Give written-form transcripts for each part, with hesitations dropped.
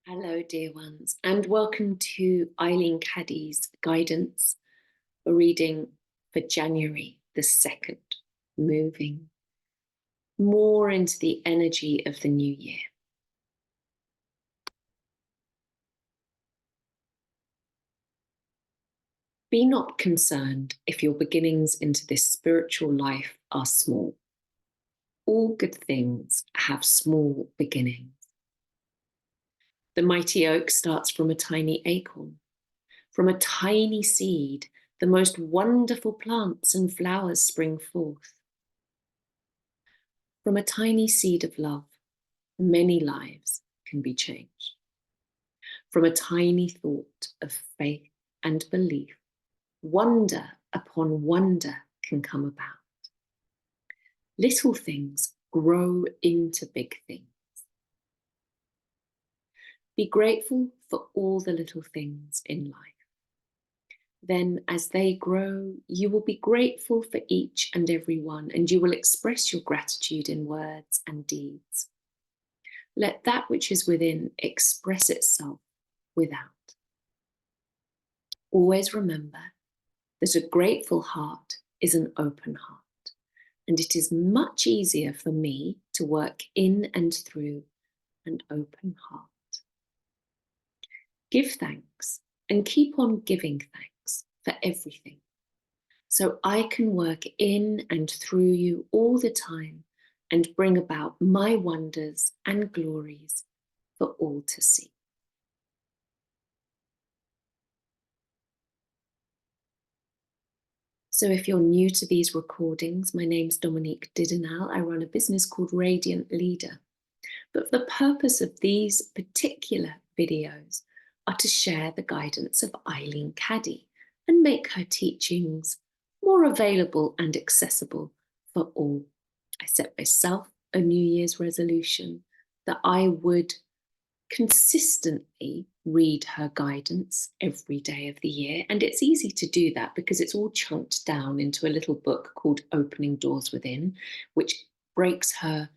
Hello, dear ones, and welcome to Eileen Caddy's guidance for reading for January the 2nd, moving more into the energy of the new year. Be not concerned if your beginnings into this spiritual life are small. All good things have small beginnings. The mighty oak starts from a tiny acorn. From a tiny seed, the most wonderful plants and flowers spring forth. From a tiny seed of love, many lives can be changed. From a tiny thought of faith and belief, wonder upon wonder can come about. Little things grow into big things. Be grateful for all the little things in life. Then, as they grow, you will be grateful for each and every one, and you will express your gratitude in words and deeds. Let that which is within express itself without. Always remember that a grateful heart is an open heart, and it is much easier for me to work in and through an open heart. Give thanks and keep on giving thanks for everything, so I can work in and through you all the time and bring about my wonders and glories for all to see. So if you're new to these recordings, my name's Dominique Didinal. I run a business called Radiant Leader. But the purpose of these particular videos are to share the guidance of Eileen Caddy and make her teachings more available and accessible for all. I set myself a New Year's resolution that I would consistently read her guidance every day of the year. And it's easy to do that because it's all chunked down into a little book called Opening Doors Within, which breaks her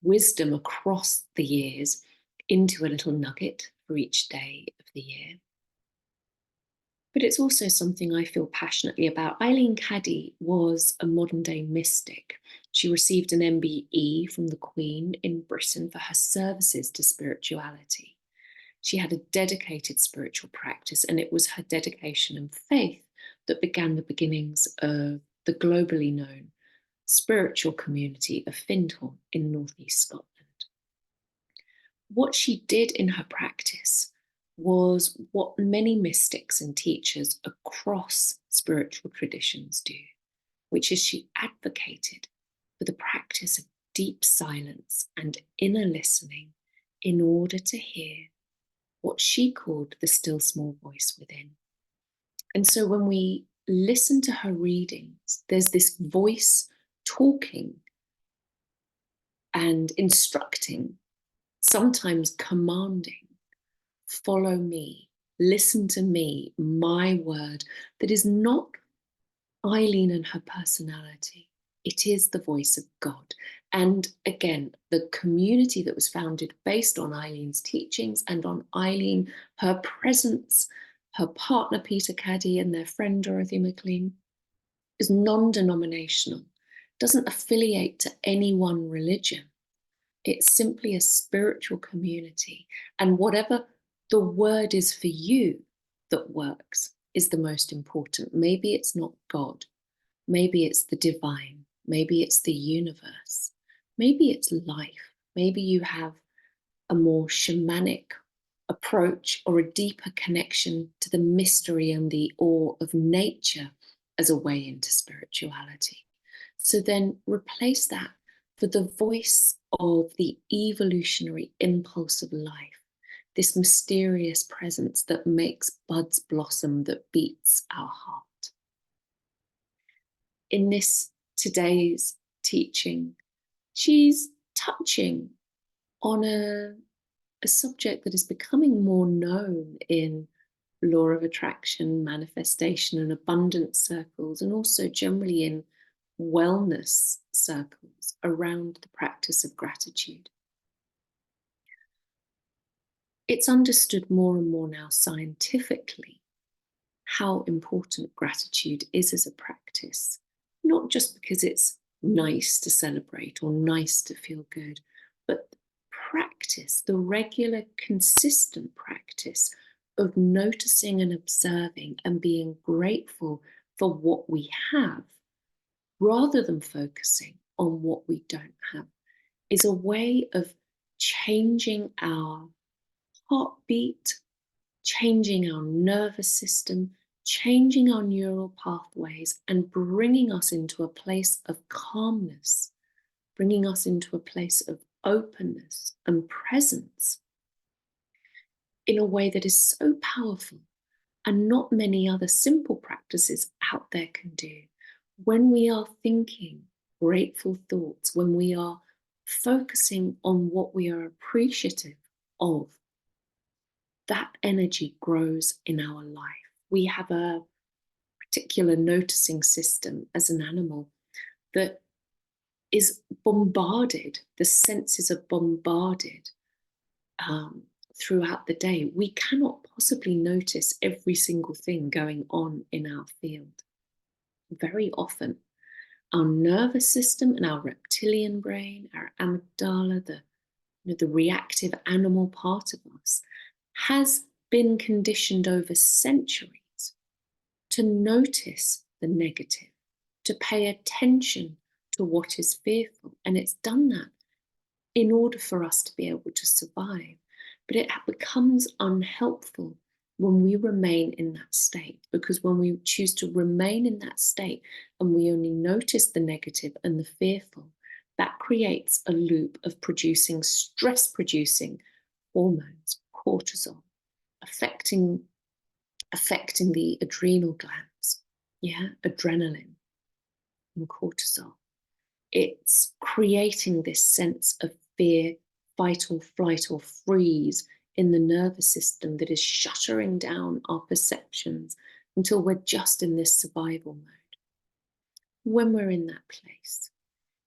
wisdom across the years into a little nugget for each day of the year. But it's also something I feel passionately about. Eileen Caddy was a modern day mystic. She received an MBE from the Queen in Britain for her services to spirituality. She had a dedicated spiritual practice, and it was her dedication and faith that began the beginnings of the globally known spiritual community of Findhorn in northeast Scotland. What she did in her practice was what many mystics and teachers across spiritual traditions do, which is she advocated for the practice of deep silence and inner listening in order to hear what she called the still small voice within. And so when we listen to her readings, there's this voice talking and instructing, sometimes commanding, follow me, listen to me, my word, that is not Eileen and her personality. It is the voice of God. And again, the community that was founded based on Eileen's teachings and on Eileen, her presence, her partner Peter Caddy and their friend Dorothy Maclean, is non-denominational, doesn't affiliate to any one religion. It's simply a spiritual community. And whatever the word is for you that works is the most important. Maybe it's not God. Maybe it's the divine. Maybe it's the universe. Maybe it's life. Maybe you have a more shamanic approach or a deeper connection to the mystery and the awe of nature as a way into spirituality. So then replace that for the voice of the evolutionary impulse of life, this mysterious presence that makes buds blossom, that beats our heart. In this today's teaching, she's touching on a subject that is becoming more known in law of attraction, manifestation, and abundance circles, and also generally in wellness circles around the practice of gratitude. It's understood more and more now scientifically how important gratitude is as a practice, not just because it's nice to celebrate or nice to feel good, but practice, the regular, consistent practice of noticing and observing and being grateful for what we have, rather than focusing on what we don't have, is a way of changing our heartbeat, changing our nervous system, changing our neural pathways, and bringing us into a place of calmness, bringing us into a place of openness and presence in a way that is so powerful and not many other simple practices out there can do. When we are thinking grateful thoughts, when we are focusing on what we are appreciative of, that energy grows in our life. We have a particular noticing system as an animal that is bombarded, the senses are bombarded throughout the day. We cannot possibly notice every single thing going on in our field. Very often, our nervous system and our reptilian brain, our amygdala, the reactive animal part of us, has been conditioned over centuries to notice the negative, to pay attention to what is fearful. And it's done that in order for us to be able to survive. But it becomes unhelpful when we remain in that state, because when we choose to remain in that state and we only notice the negative and the fearful, that creates a loop of producing stress-producing hormones, cortisol, affecting the adrenal glands, adrenaline and cortisol. It's creating this sense of fear, fight or flight or freeze in the nervous system that is shuttering down our perceptions until we're just in this survival mode. When we're in that place,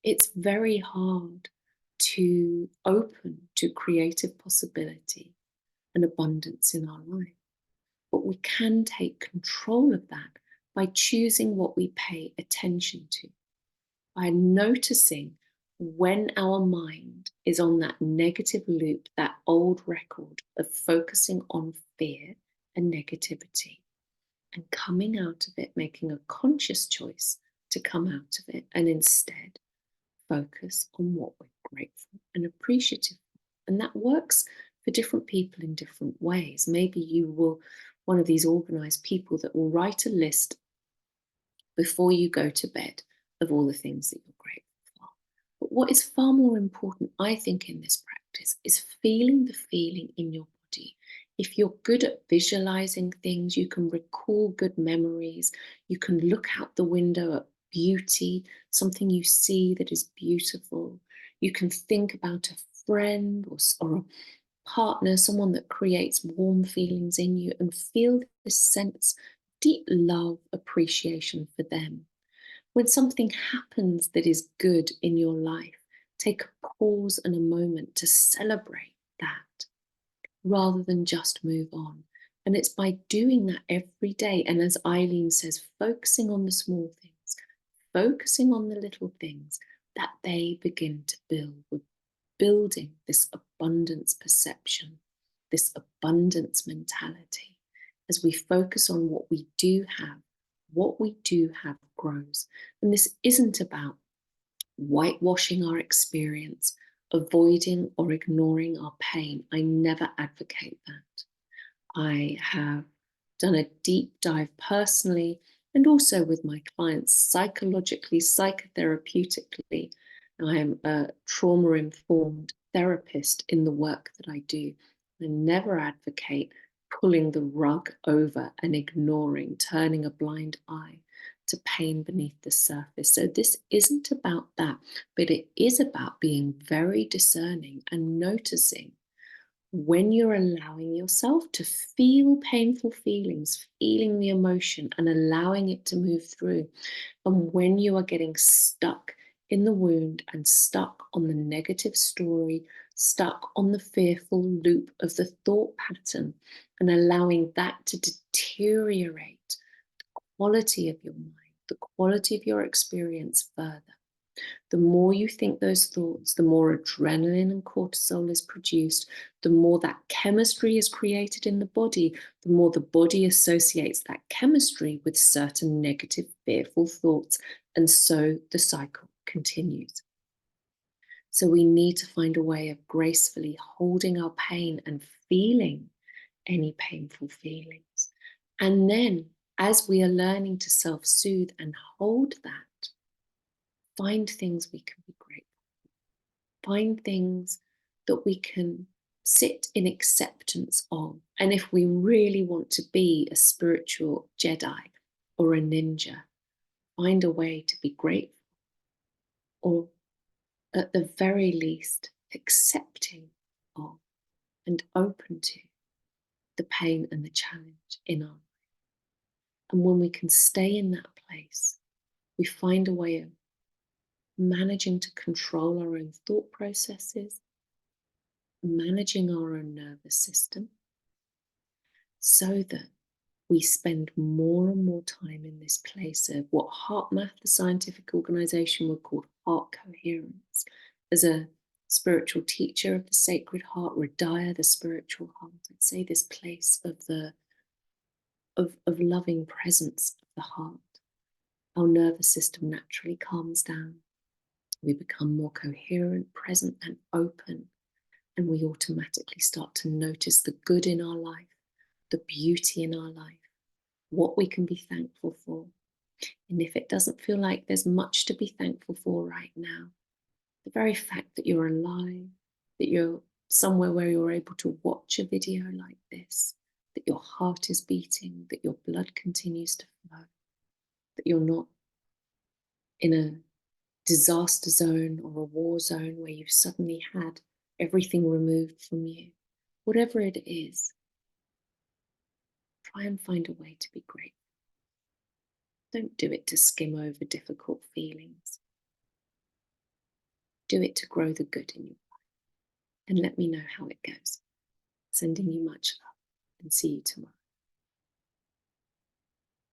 it's very hard to open to creative possibility and abundance in our life. But we can take control of that by choosing what we pay attention to, by noticing when our mind is on that negative loop, that old record of focusing on fear and negativity, and coming out of it, making a conscious choice to come out of it and instead focus on what we're grateful and appreciative for. And that works for different people in different ways. Maybe you will, one of these organized people that will write a list before you go to bed of all the things that you're grateful for. But what is far more important, I think, in this practice is feeling the feeling in your body. If you're good at visualizing things, you can recall good memories, you can look out the window at beauty, something you see that is beautiful. You can think about a friend or a partner, someone that creates warm feelings in you, and feel this sense of deep love, appreciation for them. When something happens that is good in your life, take a pause and a moment to celebrate that rather than just move on. And it's by doing that every day. And as Eileen says, focusing on the small things, focusing on the little things, that they begin to build. We're building this abundance perception, this abundance mentality. As we focus on what we do have grows. And this isn't about whitewashing our experience, avoiding or ignoring our pain. I never advocate that. I have done a deep dive personally and also with my clients psychologically, psychotherapeutically. I am a trauma-informed therapist in the work that I do. I never advocate pulling the rug over and ignoring, turning a blind eye to pain beneath the surface. So this isn't about that, but it is about being very discerning and noticing when you're allowing yourself to feel painful feelings, feeling the emotion and allowing it to move through, and when you are getting stuck in the wound and stuck on the negative story, stuck on the fearful loop of the thought pattern, and allowing that to deteriorate the quality of your mind, the quality of your experience further. The more you think those thoughts, the more adrenaline and cortisol is produced, the more that chemistry is created in the body, the more the body associates that chemistry with certain negative, fearful thoughts, and so the cycle continues. So we need to find a way of gracefully holding our pain and feeling any painful feelings. And then, as we are learning to self-soothe and hold that, find things we can be grateful for. Find things that we can sit in acceptance of. And if we really want to be a spiritual Jedi or a ninja, find a way to be grateful, or at the very least, accepting of and open to the pain and the challenge in our life. And when we can stay in that place, we find a way of managing to control our own thought processes, managing our own nervous system, so that we spend more and more time in this place of what HeartMath, the scientific organization, would call heart coherence. As a spiritual teacher of the Sacred Heart, Radaya, the spiritual heart, I'd say this place of loving presence of the heart. Our nervous system naturally calms down. We become more coherent, present, and open. And we automatically start to notice the good in our life, the beauty in our life, what we can be thankful for. And if it doesn't feel like there's much to be thankful for right now, the very fact that you're alive, that you're somewhere where you're able to watch a video like this, that your heart is beating, that your blood continues to flow, that you're not in a disaster zone or a war zone where you've suddenly had everything removed from you. Whatever it is, try and find a way to be grateful. Don't do it to skim over difficult feelings. Do it to grow the good in you. And let me know how it goes. Sending you much love, and see you tomorrow.